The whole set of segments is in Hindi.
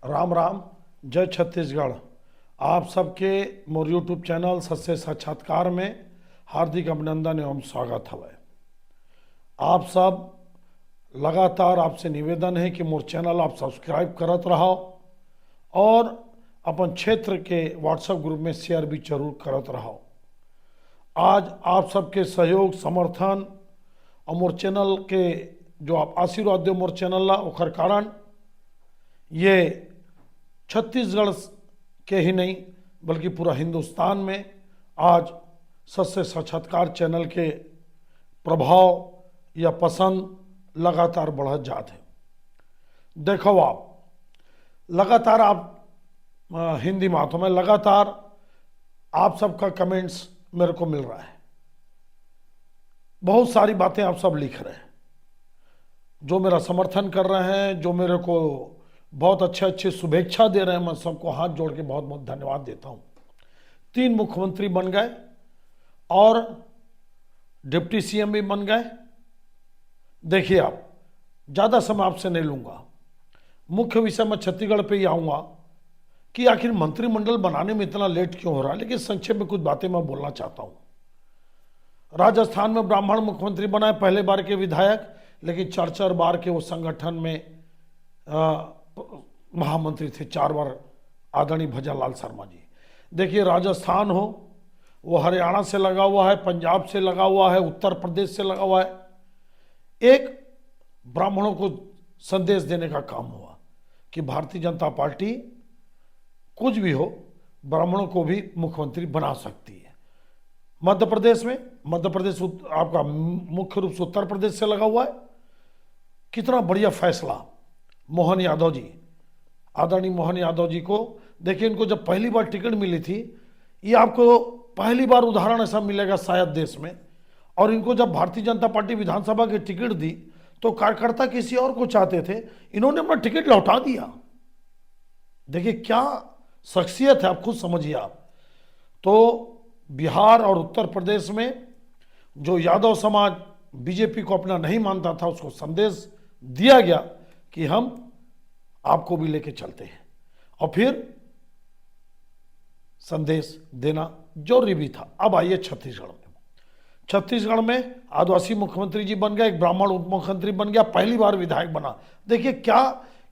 राम राम। जय छत्तीसगढ़। आप सबके मोर यूट्यूब चैनल सत्य साक्षात्कार में हार्दिक अभिनंदन एवं स्वागत है। आप सब लगातार आपसे निवेदन है कि मोर चैनल आप सब्सक्राइब करत रहो और अपन क्षेत्र के व्हाट्सएप ग्रुप में शेयर भी जरूर करत रहो। आज आप सबके सहयोग समर्थन और मोर चैनल के जो आप आशीर्वाद दो मोर चैनल ला ओकर कारण ये छत्तीसगढ़ के ही नहीं बल्कि पूरा हिंदुस्तान में आज सत्य साक्षात्कार चैनल के प्रभाव या पसंद लगातार बढ़त जात है। देखो आप लगातार आप हिंदी माथों में लगातार आप सबका कमेंट्स मेरे को मिल रहा है। बहुत सारी बातें आप सब लिख रहे हैं, जो मेरा समर्थन कर रहे हैं, जो मेरे को बहुत अच्छे अच्छे शुभेच्छा दे रहे हैं। मैं सबको हाथ जोड़ के बहुत बहुत धन्यवाद देता हूं। 3 मुख्यमंत्री बन गए और डिप्टी सीएम भी बन गए। देखिए आप, ज़्यादा समय आपसे नहीं लूंगा। मुख्य विषय में छत्तीसगढ़ पे ही आऊँगा कि आखिर मंत्रिमंडल बनाने में इतना लेट क्यों हो रहा है, लेकिन संक्षेप में कुछ बातें मैं बोलना चाहता हूँ। राजस्थान में ब्राह्मण मुख्यमंत्री बनाए, पहले बार के विधायक, लेकिन 4 बार के वो संगठन में महामंत्री थे। 4 बार आदरणीय भजनलाल शर्मा जी। देखिए, राजस्थान हो, वो हरियाणा से लगा हुआ है, पंजाब से लगा हुआ है, उत्तर प्रदेश से लगा हुआ है। एक ब्राह्मणों को संदेश देने का काम हुआ कि भारतीय जनता पार्टी कुछ भी हो, ब्राह्मणों को भी मुख्यमंत्री बना सकती है। मध्य प्रदेश में, मध्य प्रदेश आपका मुख्य रूप से उत्तर प्रदेश से लगा हुआ है। कितना बढ़िया फैसला मोहन यादव जी, आदरणीय मोहन यादव जी को। देखिए, इनको जब पहली बार टिकट मिली थी, ये आपको पहली बार उदाहरण ऐसा मिलेगा शायद देश में। और इनको जब भारतीय जनता पार्टी विधानसभा की टिकट दी तो कार्यकर्ता किसी और को चाहते थे, इन्होंने अपना टिकट लौटा दिया। देखिए क्या शख्सियत है, आप खुद समझिए आप। तो बिहार और उत्तर प्रदेश में जो यादव समाज बीजेपी को अपना नहीं मानता था, उसको संदेश दिया गया कि हम आपको भी लेके चलते हैं, और फिर संदेश देना जरूरी भी था। अब आइए छत्तीसगढ़ में। छत्तीसगढ़ में आदिवासी मुख्यमंत्री जी बन गए, एक ब्राह्मण उप मुख्यमंत्री बन गया, पहली बार विधायक बना। देखिए क्या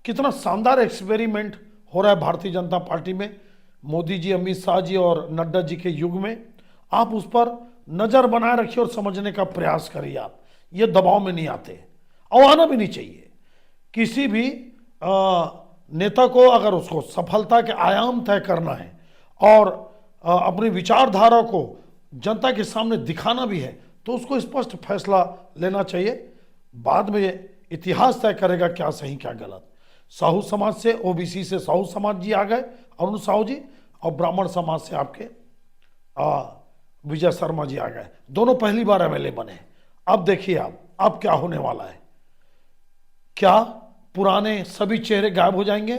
कितना शानदार एक्सपेरिमेंट हो रहा है भारतीय जनता पार्टी में। मोदी जी, अमित शाह जी और नड्डा जी के युग में आप उस पर नजर बनाए रखिए और समझने का प्रयास करिए। आप ये दबाव में नहीं आते और आना भी नहीं चाहिए। किसी भी नेता को अगर उसको सफलता के आयाम तय करना है और अपनी विचारधारा को जनता के सामने दिखाना भी है, तो उसको स्पष्ट फैसला लेना चाहिए। बाद में इतिहास तय करेगा क्या सही क्या गलत। साहू समाज से, ओबीसी से साहू समाज जी आ गए, अरुण साहू जी, और ब्राह्मण समाज से आपके विजय शर्मा जी आ गए। दोनों पहली बार एमएलए बने। अब देखिए आप, अब क्या होने वाला है। क्या पुराने सभी चेहरे गायब हो जाएंगे?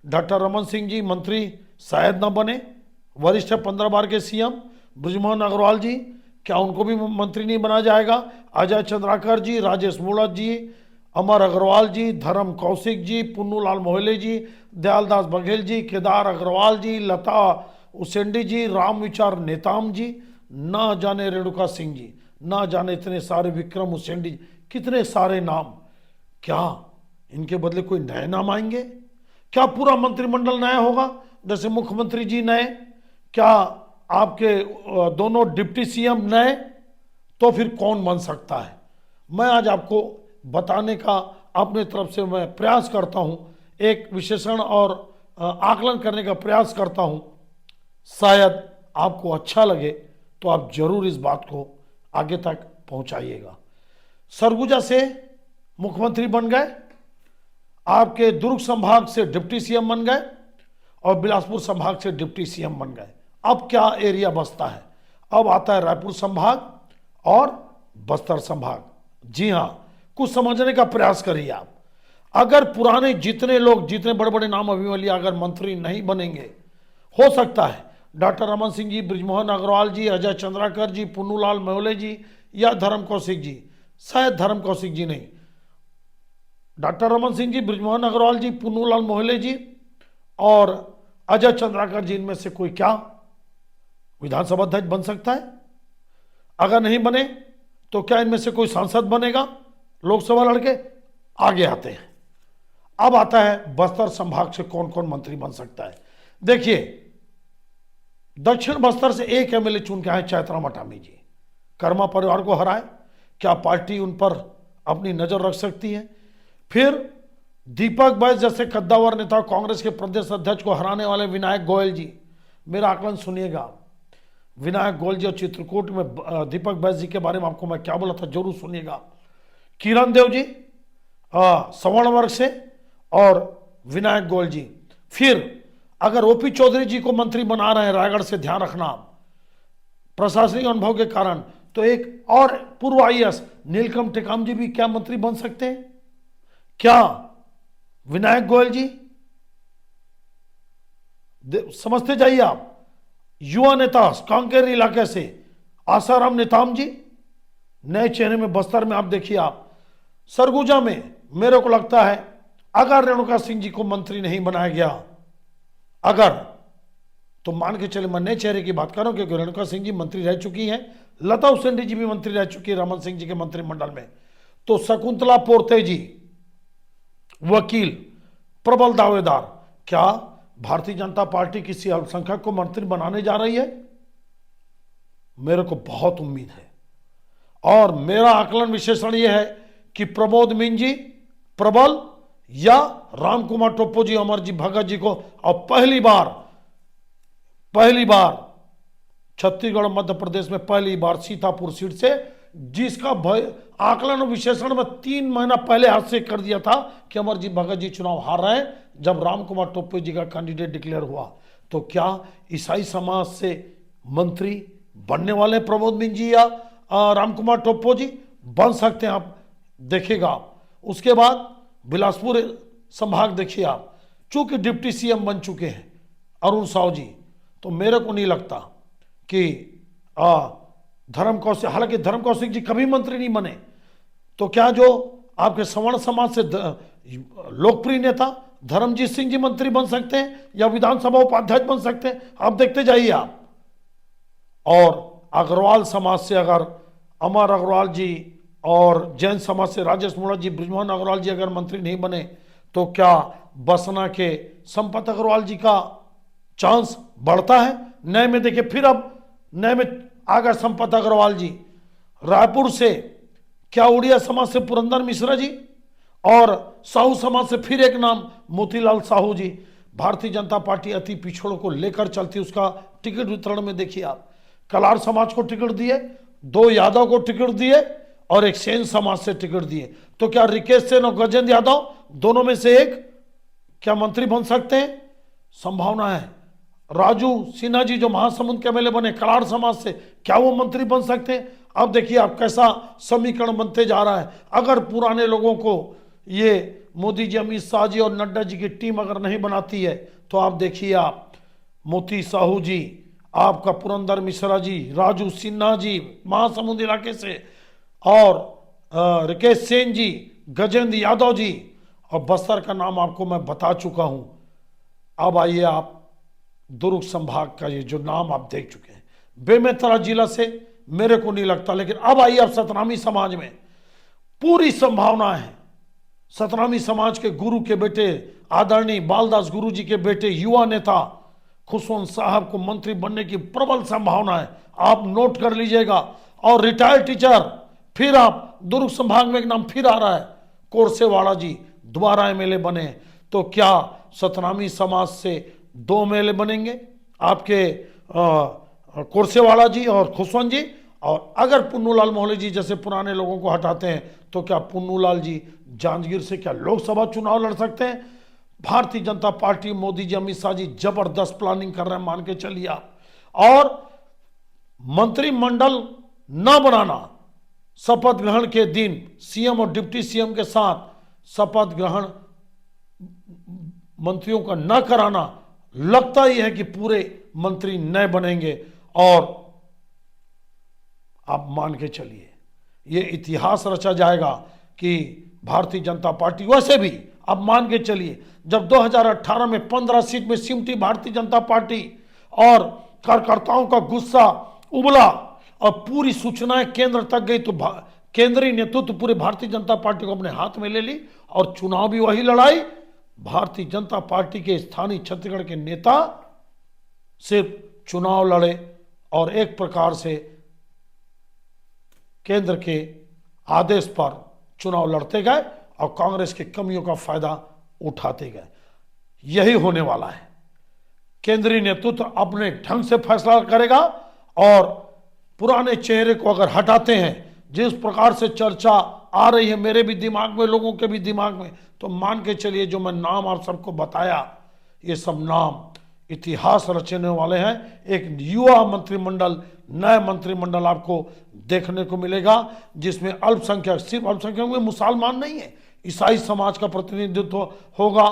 डॉक्टर रमन सिंह जी मंत्री शायद न बने, वरिष्ठ 15 बार के सीएम। बृजमोहन अग्रवाल जी, क्या उनको भी मंत्री नहीं बनाया जाएगा? अजय चंद्राकर जी, राजेश मूणत जी, अमर अग्रवाल जी, धर्म कौशिक जी, पुन्नूलाल मोहले जी, दयालदास बघेल जी, केदार अग्रवाल जी, लता उसेंडी जी, राम विचार नेताम जी, ना जाने रेणुका सिंह जी, ना जाने इतने सारे विक्रम उसेंडी जी, कितने सारे नाम। क्या इनके बदले कोई नए नाम आएंगे? क्या पूरा मंत्रिमंडल नया होगा? जैसे मुख्यमंत्री जी नए, क्या आपके दोनों डिप्टी सीएम नए? तो फिर कौन बन सकता है? मैं आज आपको बताने का अपने तरफ से मैं प्रयास करता हूं, एक विश्लेषण और आकलन करने का प्रयास करता हूं। शायद आपको अच्छा लगे तो आप जरूर इस बात को आगे तक पहुंचाइएगा। सरगुजा से मुख्यमंत्री बन गए, आपके दुर्ग संभाग से डिप्टी सीएम बन गए, और बिलासपुर संभाग से डिप्टी सीएम बन गए। अब क्या एरिया बचता है? अब आता है रायपुर संभाग और बस्तर संभाग। जी हां, कुछ समझने का प्रयास करिए आप। अगर पुराने जितने लोग, जितने बड़े बड़े नाम अभिमन्यु अगर मंत्री नहीं बनेंगे, हो सकता है डॉक्टर रमन सिंह जी, बृजमोहन अग्रवाल जी, अजय चंद्राकर जी, पुन्नूलाल मोहले जी या धर्म कौशिक जी, शायद धर्म कौशिक जी नहीं, डॉक्टर रमन सिंह जी, बृजमोहन अग्रवाल जी, पुन्नूलाल मोहले जी और अजय चंद्राकर जी, इनमें से कोई क्या विधानसभा अध्यक्ष बन सकता है? अगर नहीं बने तो क्या इनमें से कोई सांसद बनेगा लोकसभा लड़के? आगे आते हैं। अब आता है बस्तर संभाग से कौन कौन मंत्री बन सकता है। देखिए, दक्षिण बस्तर से एक एमएलए चुन के आए चैतराम अटामी जी, कर्मा परिवार को हराए। क्या पार्टी उन पर अपनी नजर रख सकती है? फिर दीपक बैस जैसे कद्दावर नेता, कांग्रेस के प्रदेश अध्यक्ष को हराने वाले विनायक गोयल जी, मेरा आकलन सुनिएगा। विनायक गोयल जी और चित्रकूट में दीपक बैस जी के बारे में आपको मैं क्या बोला था, जरूर सुनिएगा। किरण देव जी सवर्ण वर्ग से, और विनायक गोयल जी। फिर अगर ओपी चौधरी जी को मंत्री बना रहे हैं रायगढ़ से, ध्यान रखना, प्रशासनिक अनुभव के कारण, तो एक और पूर्व आईएएस नीलकंठ टेकाम जी भी क्या मंत्री बन सकते हैं? क्या विनायक गोयल जी? समझते जाइए आप। युवा नेता कांकेर इलाके से आसाराम नेताम जी, नए चेहरे में बस्तर में। आप देखिए, आप सरगुजा में मेरे को लगता है अगर रेणुका सिंह जी को मंत्री नहीं बनाया गया, अगर, तो मान के चले, मैं नए चेहरे की बात कर रहा हूं क्योंकि रेणुका सिंह जी मंत्री रह चुकी हैं, लता हुसैन जी भी मंत्री रह चुकी है रमन सिंह जी के मंत्रिमंडल में, तो शकुंतला पोर्ते जी वकील, प्रबल दावेदार, क्या भारतीय जनता पार्टी किसी अल्पसंख्यक को मंत्री बनाने जा रही है? मेरे को बहुत उम्मीद है। और मेरा आकलन विशेषण यह है कि प्रमोद मीन जी, प्रबल, या राम कुमार टोप्पो जी, अमरजीत भगत जी को, और पहली बार छत्तीसगढ़ मध्य प्रदेश में पहली बार सीतापुर सीट से, जिसका आकलन और विश्लेषण में 3 महीना पहले हाथ से कर दिया था कि अमरजीत भगत जी चुनाव हार रहे हैं, जब राम कुमार टोप्पो जी का कैंडिडेट डिक्लेयर हुआ। तो क्या ईसाई समाज से मंत्री बनने वाले प्रमोद मीन जी या राम कुमार टोप्पो जी? बन सकते हैं, आप देखिएगा। उसके बाद बिलासपुर संभाग देखिए आप, चूंकि डिप्टी सीएम बन चुके हैं अरुण साव जी, तो मेरे को नहीं लगता कि धर्म कौशिक, हालांकि धर्म कौशिक जी कभी मंत्री नहीं बने, तो क्या जो आपके सवर्ण समाज से लोकप्रिय नेता धर्मजीत सिंह जी मंत्री बन सकते हैं या विधानसभा उपाध्यक्ष बन सकते हैं? आप देखते जाइए आप। और अग्रवाल समाज से अगर अमर अग्रवाल जी, और जैन समाज से राजेश मुड़ा जी, ब्रिजमोहन अग्रवाल जी अगर मंत्री नहीं बने, तो क्या बसना के संपत अग्रवाल जी का चांस बढ़ता है? नए में देखिए, फिर अब नए में आ गए संपत अग्रवाल जी। रायपुर से क्या उड़िया समाज से पुरंदर मिश्रा जी, और साहू समाज से फिर एक नाम मोतीलाल साहू जी। भारतीय जनता पार्टी अति पिछड़ों को लेकर चलती, उसका टिकट वितरण में देखिए आप, कलार समाज को टिकट दिए, 2 यादव को टिकट दिए, और एक सेन समाज से टिकट दिए। तो क्या रिकेश सेन और गजेंद्र यादव दोनों में से एक क्या मंत्री बन सकते हैं? संभावना है। राजू सिन्हा जी जो महासमुंद के एमएलए बने कलार समाज से, क्या वो मंत्री बन सकते हैं? अब देखिए आप कैसा समीकरण बनते जा रहा है। अगर पुराने लोगों को ये मोदी जी, अमित शाह जी और नड्डा जी की टीम अगर नहीं बनाती है, तो आप देखिए, आप मोती साहू जी, आपका पुरंदर मिश्रा जी, राजू सिन्हा जी महासमुंद इलाके से, और रिकेश सेन जी, गजेंद्र यादव जी, और बस्तर का नाम आपको मैं बता चुका हूं। अब आइए आप दुर्ग संभाग का, ये जो नाम आप देख चुके हैं, बेमेतरा जिला से मेरे को नहीं लगता, लेकिन अब आइए आप सतनामी समाज में पूरी संभावना है। सतनामी समाज के गुरु के बेटे आदरणीय बालदास गुरु जी के बेटे युवा नेता खुशवंत साहब को मंत्री बनने की प्रबल संभावना है, आप नोट कर लीजिएगा। और रिटायर्ड टीचर, फिर आप दुर्ग संभाग में एक नाम फिर आ रहा है, कोरसेवाड़ा जी दोबारा एमएलए बने। तो क्या सतनामी समाज से 2 एमएलए बनेंगे आपके कोरसेवाड़ा जी और खुशवंत जी? और अगर पुन्नूलाल मोहल्ले जी जैसे पुराने लोगों को हटाते हैं, तो क्या पुन्नूलाल जी जांजगीर से क्या लोकसभा चुनाव लड़ सकते हैं? भारतीय जनता पार्टी, मोदी जी, अमित शाह जी जबरदस्त प्लानिंग कर रहे हैं, मान के चलिए आप। और मंत्रिमंडल न बनाना, शपथ ग्रहण के दिन सीएम और डिप्टी सीएम के साथ शपथ ग्रहण मंत्रियों का न कराना, लगता ही है कि पूरे मंत्री नए बनेंगे। और आप मान के चलिए, ये इतिहास रचा जाएगा कि भारतीय जनता पार्टी, वैसे भी अब मान के चलिए जब 2018 में 15 सीट में सिमटी भारतीय जनता पार्टी और कार्यकर्ताओं का गुस्सा उबला और पूरी सूचनाएं केंद्र तक गई तो केंद्रीय नेतृत्व पूरे भारतीय जनता पार्टी को अपने हाथ में ले ली और चुनाव भी वही लड़ाई। भारतीय जनता पार्टी के स्थानीय छत्तीसगढ़ के नेता सिर्फ चुनाव लड़े और एक प्रकार से केंद्र के आदेश पर चुनाव लड़ते गए और कांग्रेस की कमियों का फायदा उठाते गए। यही होने वाला है। केंद्रीय नेतृत्व अपने ढंग से फैसला करेगा और पुराने चेहरे को अगर हटाते हैं, जिस प्रकार से चर्चा आ रही है मेरे भी दिमाग में, लोगों के भी दिमाग में, तो मान के चलिए जो मैं नाम आप सबको बताया ये सब नाम इतिहास रचने वाले हैं। एक युवा मंत्रिमंडल, नया मंत्रिमंडल आपको देखने को मिलेगा जिसमें अल्पसंख्यक, सिर्फ अल्पसंख्यक में मुसलमान नहीं है, ईसाई समाज का प्रतिनिधित्व होगा।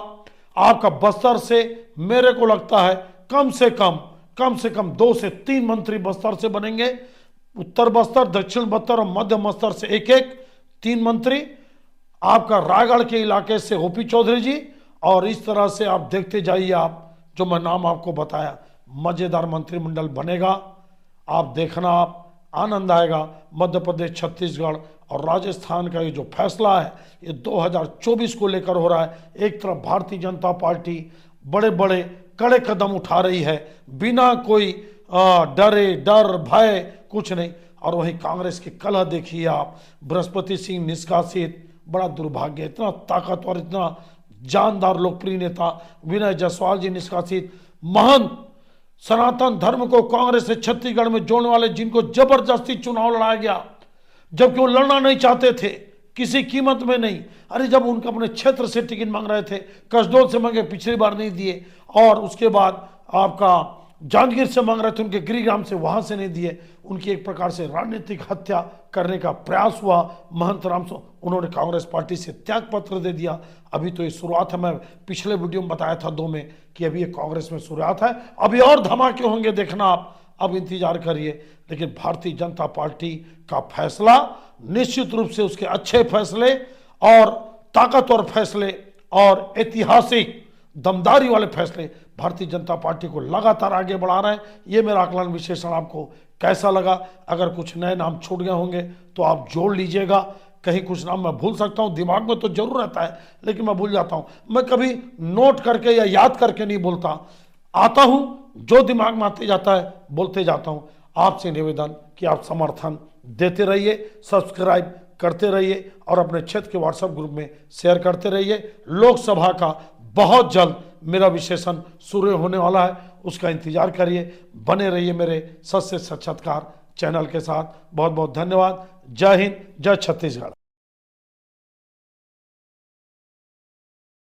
आपका बस्तर से मेरे को लगता है कम से कम 2 से 3 मंत्री बस्तर से बनेंगे। उत्तर बस्तर, दक्षिण बस्तर और मध्य बस्तर से एक 3 मंत्री। आपका रायगढ़ के इलाके से ओपी चौधरी जी, और इस तरह से आप देखते जाइए, आप जो मैं नाम आपको बताया, मजेदार मंत्रिमंडल बनेगा। आप देखना, आप आनंद आएगा। मध्य प्रदेश, छत्तीसगढ़ और राजस्थान का ये जो फैसला है ये 2024 को लेकर हो रहा है। एक तरफ भारतीय जनता पार्टी बड़े बड़े कड़े कदम उठा रही है बिना कोई डर भय कुछ नहीं, और वहीं कांग्रेस की कलह देखिए आप। बृहस्पति सिंह निष्कासित, बड़ा दुर्भाग्य। इतना ताकतवर, इतना जानदार लोकप्रिय नेता विनय जायसवाल जी निष्कासित। महंत सनातन धर्म को कांग्रेस से छत्तीसगढ़ में जोड़ने वाले, जिनको जबरदस्ती चुनाव लड़ाया गया जबकि वो लड़ना नहीं चाहते थे, किसी कीमत में नहीं। अरे जब उनका अपने क्षेत्र से टिकट मांग रहे थे, कसडोल से मांगे, पिछली बार नहीं दिए, और उसके बाद आपका जांजगीर से मांग रहे थे, उनके गृहग्राम से, वहां से नहीं दिए। उनकी एक प्रकार से राजनीतिक हत्या करने का प्रयास हुआ। महंत राम सो उन्होंने कांग्रेस पार्टी से त्याग पत्र दे दिया। अभी तो ये शुरुआत है। मैं पिछले वीडियो में बताया था 2 में कि अभी ये कांग्रेस में शुरुआत है, अभी और धमाके होंगे, देखना आप, अब इंतजार करिए। लेकिन भारतीय जनता पार्टी का फैसला निश्चित रूप से, उसके अच्छे फैसले और ताकतवर फैसले और ऐतिहासिक दमदारी वाले फैसले भारतीय जनता पार्टी को लगातार आगे बढ़ा रहे हैं। ये मेरा आकलन विश्लेषण आपको कैसा लगा? अगर कुछ नए नाम छूट गए होंगे तो आप जोड़ लीजिएगा। कहीं कुछ नाम मैं भूल सकता हूं, दिमाग में तो जरूर रहता है लेकिन मैं भूल जाता हूं। मैं कभी नोट करके या याद करके नहीं बोलता, आता हूं, जो दिमाग में आते जाता है बोलते जाता हूं। आपसे निवेदन कि आप समर्थन देते रहिए, सब्सक्राइब करते रहिए और अपने क्षेत्र के व्हाट्सएप ग्रुप में शेयर करते रहिए। लोकसभा का बहुत जल्द मेरा विश्लेषण शुरू होने वाला है, उसका इंतजार करिए। बने रहिए मेरे सच से साक्षात्कार चैनल के साथ। बहुत बहुत धन्यवाद। जय हिंद, जय छत्तीसगढ़।